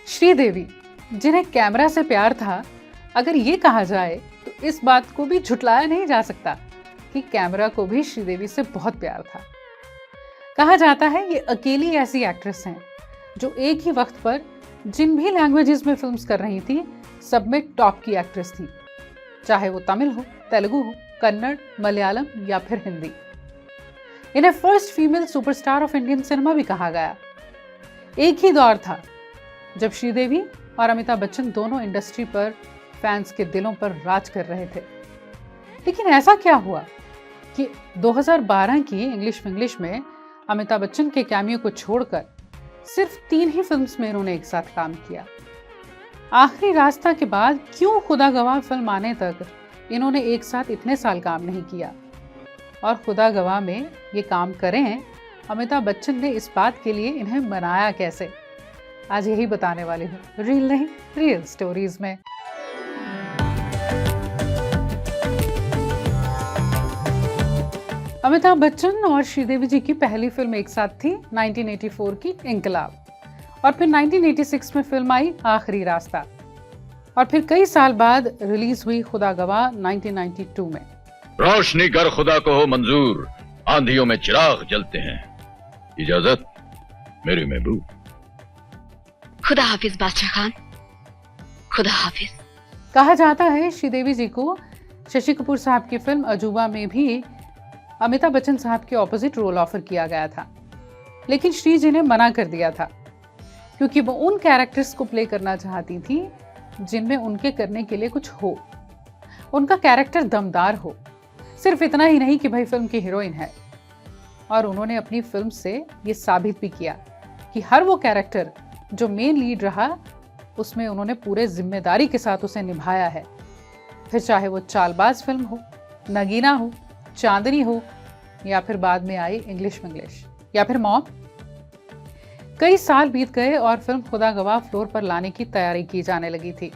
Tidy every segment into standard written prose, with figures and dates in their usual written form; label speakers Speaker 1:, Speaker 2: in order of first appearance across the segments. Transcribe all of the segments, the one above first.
Speaker 1: श्रीदेवी, जिन्हें कैमरा से प्यार था, अगर ये कहा जाए तो इस बात को भी झुटलाया नहीं जा सकता कि कैमरा को भी श्रीदेवी से बहुत प्यार था। कहा जाता है ये अकेली ऐसी एक्ट्रेस हैं जो एक ही वक्त पर जिन भी लैंग्वेजेस में फिल्म्स कर रही थी, सब में टॉप की एक्ट्रेस थी, चाहे वो तमिल हो, तेलुगु हो, कन्नड़, मलयालम या फिर हिंदी। इन्हें first female superstar of Indian cinema भी कहा गया। एक ही दौर था जब श्रीदेवी और अमिताभ बच्चन दोनों इंडस्ट्री पर फैंस के दिलों पर राज कर रहे थे। लेकिन ऐसा क्या हुआ कि 2012 की इंग्लिश विंग्लिश में अमिताभ बच्चन के कैमियो को छोड़कर सिर्फ 3 ही फिल्म्स में इन्होंने एक साथ काम किया। आखिरी रास्ता के बाद क्यों खुदा गवाह फिल्म आने तक इन्होंने एक साथ इतने साल काम नहीं किया, और खुदा गवाह में ये काम करें अमिताभ बच्चन ने इस बात के लिए इन्हें मनाया कैसे, आज यही बताने वाली हूँ रील नहीं रियल स्टोरीज में। अमिताभ बच्चन और श्रीदेवी जी की पहली फिल्म एक साथ थी 1984 की इंकलाब, और फिर 1986 में फिल्म आई आखिरी रास्ता, और फिर कई साल बाद रिलीज हुई खुदा गवाह 1992 में।
Speaker 2: रोशनी गर खुदा को हो मंजूर, आंधियों में चिराग जलते हैं, इजाजत मेरी महबूब।
Speaker 3: खुदा हाफिज बादशाह खान, खुदा हाफिज।
Speaker 1: कहा जाता है श्रीदेवी जी को शशि कपूर साहब की फिल्म अजूबा में भी अमिताभ बच्चन साहब के ऑपोजिट रोल ऑफर किया गया था, लेकिन श्री जी ने मना कर दिया था क्योंकि वो उन कैरेक्टर्स को प्ले करना चाहती थी जिनमें उनके करने के लिए कुछ हो, उनका कैरेक्टर दमदार हो। सिर्फ इतना ही नहीं कि भाई फिल्म की हीरोइन है, और उन्होंने अपनी फिल्म से ये साबित भी किया कि हर वो कैरेक्टर जो मेन लीड रहा उसमें उन्होंने पूरे जिम्मेदारी के साथ उसे निभाया है। फिर चाहे वो चालबाज फिल्म हो, नगीना हो, चांदनी हो, या फिर बाद में आई इंग्लिश विंग्लिश, या फिर मॉम। कई साल बीत गए और फिल्म खुदा गवाह फ्लोर पर लाने की तैयारी की जाने लगी थी।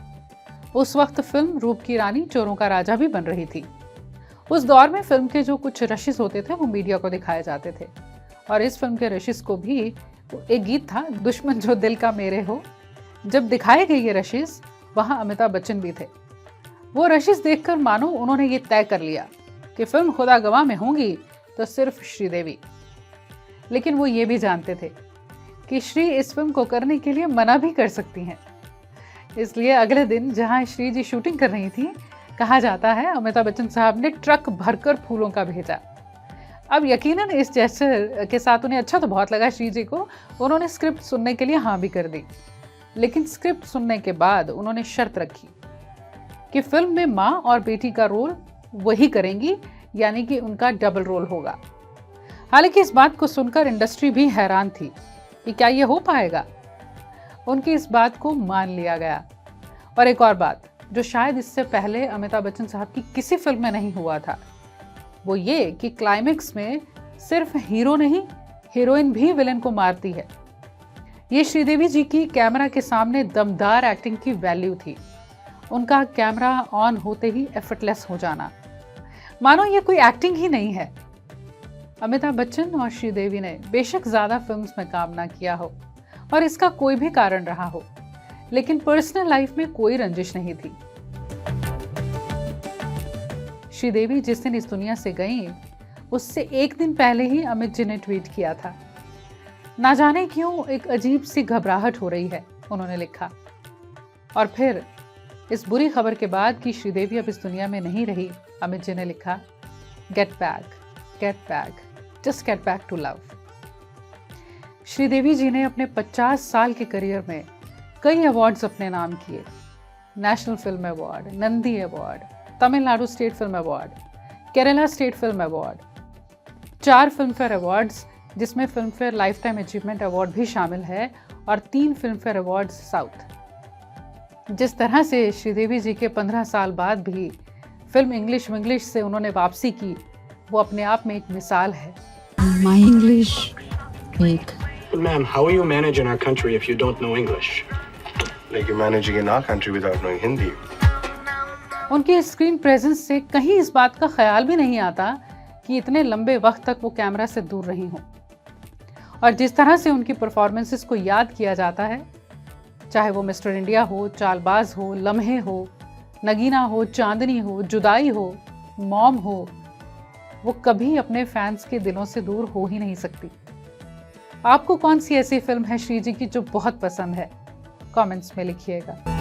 Speaker 1: उस वक्त फिल्म रूप की रानी चोरों का राजा भी बन रही थी। उस दौर में फिल्म के जो कुछ रशिस होते थे वो मीडिया को दिखाए जाते थे, और इस फिल्म के रशिस को भी एक गीत था, दुश्मन जो दिल का मेरे हो। जब दिखाए गए ये रशिस, वहां अमिताभ बच्चन भी थे। वो रशिस देखकर मानो उन्होंने ये तय कर लिया कि फिल्म खुदा गवाह में होंगी तो सिर्फ श्रीदेवी। लेकिन वो ये भी जानते थे कि श्री इस फिल्म को करने के लिए मना भी कर सकती हैं। इसलिए अगले दिन जहां श्री जी शूटिंग कर रही थी, कहा जाता है अमिताभ बच्चन साहब ने ट्रक भरकर फूलों का भेजा। अब यकीनन इस जेस्चर के साथ उन्हें अच्छा तो बहुत लगा श्री जी को। उन्होंने स्क्रिप्ट सुनने के लिए हाँ भी कर दी, लेकिन स्क्रिप्ट सुनने के बाद उन्होंने शर्त रखी कि फिल्म में माँ और बेटी का रोल वही करेंगी, यानी कि उनका डबल रोल होगा। हालांकि इस बात को सुनकर इंडस्ट्री भी हैरान थी कि क्या ये हो पाएगा। उनकी इस बात को मान लिया गया। और एक और बात जो शायद इससे पहले अमिताभ बच्चन साहब की किसी फिल्म में नहीं हुआ था, वो ये कि क्लाइमेक्स में सिर्फ हीरो नहीं, हीरोइन भी विलेन को मारती है। ये श्रीदेवी जी की कैमरा के सामने दमदार एक्टिंग की वैल्यू थी। उनका कैमरा ऑन होते ही एफर्टलेस हो जाना, मानो ये कोई एक्टिंग ही नहीं है। अमिताभ बच्चन और श्रीदेवी ने बेशक ज्यादा फिल्म्स में काम ना किया हो और इसका कोई भी कारण रहा हो, लेकिन पर्सनल लाइफ में कोई रंजिश नहीं थी। श्रीदेवी जिस दिन इस दुनिया से गई, उससे एक दिन पहले ही अमित जी ने ट्वीट किया था, ना जाने क्यों एक अजीब सी घबराहट हो रही है, उन्होंने लिखा। और फिर इस बुरी खबर के बाद कि श्रीदेवी अब इस दुनिया में नहीं रही, अमित जी ने लिखा, get back, just get back to love. Sridevi ji ने अपने 50 साल के करियर में कई अवार्ड्स अपने नाम किए। National film award, Nandi award, Tamil Nadu state film award, Kerala state film award, 4 film fair awards जिसमें film fair life time achievement award भी शामिल है, और 3 फिल्म फेयर अवार्ड्स साउथ। जिस तरह से श्रीदेवी जी के 15 साल बाद भी फिल्म इंग्लिश विंग्लिश से उन्होंने वापसी की, वो अपने आप में एक मिसाल है।
Speaker 4: My English weak.
Speaker 5: But ma'am, how will you manage in our country if you don't know English?
Speaker 6: Like you're managing in our country without knowing Hindi.
Speaker 1: उनके स्क्रीन प्रेजेंस से कहीं इस बात का ख्याल भी नहीं आता कि इतने लंबे वक्त तक वो कैमरा से दूर रही हों। और जिस तरह से उनकी परफॉर्मेंसेस को याद किया जाता है, चाहे वो मिस्टर इंडिया हो, चालबाज हो, लम्हे हो, नगीना हो, चांदनी हो, जुदाई हो, मॉम हो, वो कभी अपने फैंस के दिलों से दूर हो ही नहीं सकती। आपको कौन सी ऐसी फिल्म है श्री जी की जो बहुत पसंद है? कमेंट्स में लिखिएगा।